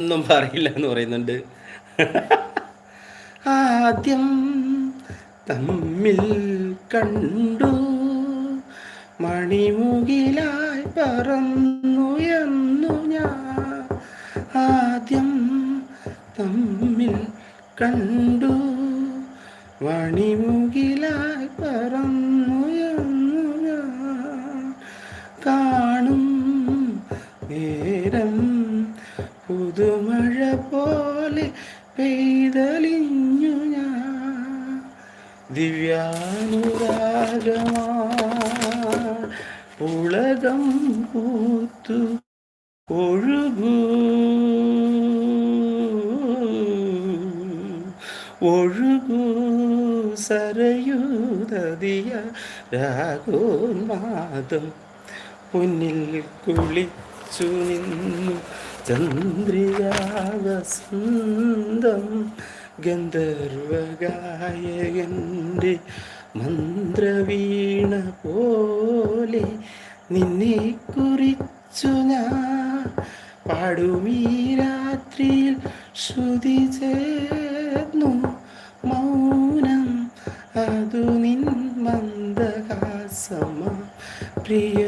ഒന്നും പറയില്ല എന്ന് പറയുന്നുണ്ട്. ആദ്യം തമ്മിൽ കണ്ടു, മണിമുകിലായി പറന്നുയർന്നു ഞാൻ. ആദ്യം തമ്മിൽ കണ്ടു, മണിമുകിലായി പറന്നുയർന്നു ഞാൻ. കാണും നേരം പുതുമഴ പോലെ പെയ്തലിഞ്ഞു ഞാൻ. ദിവ്യാനുരാഗമാ ഉലകം പൂത്തു ഒഴുകൂ ഒഴുകൂ സരയൂതതിയ രാഗോന്മാദം. മുന്നിൽ കുളിച്ചു നിന്നു ചന്ദ്രികാവസന്തം. ഗന്ധർവഗായകൻ്റെ മന്ത്രവീണ പോലെ നിന്നെ കുറിച്ചു ഞാൻ പാടുമീ രാത്രിയിൽ. ശ്രുതി ചേർന്നു മൗനം, അതു നിൻ മന്ദഹാസമ പ്രിയ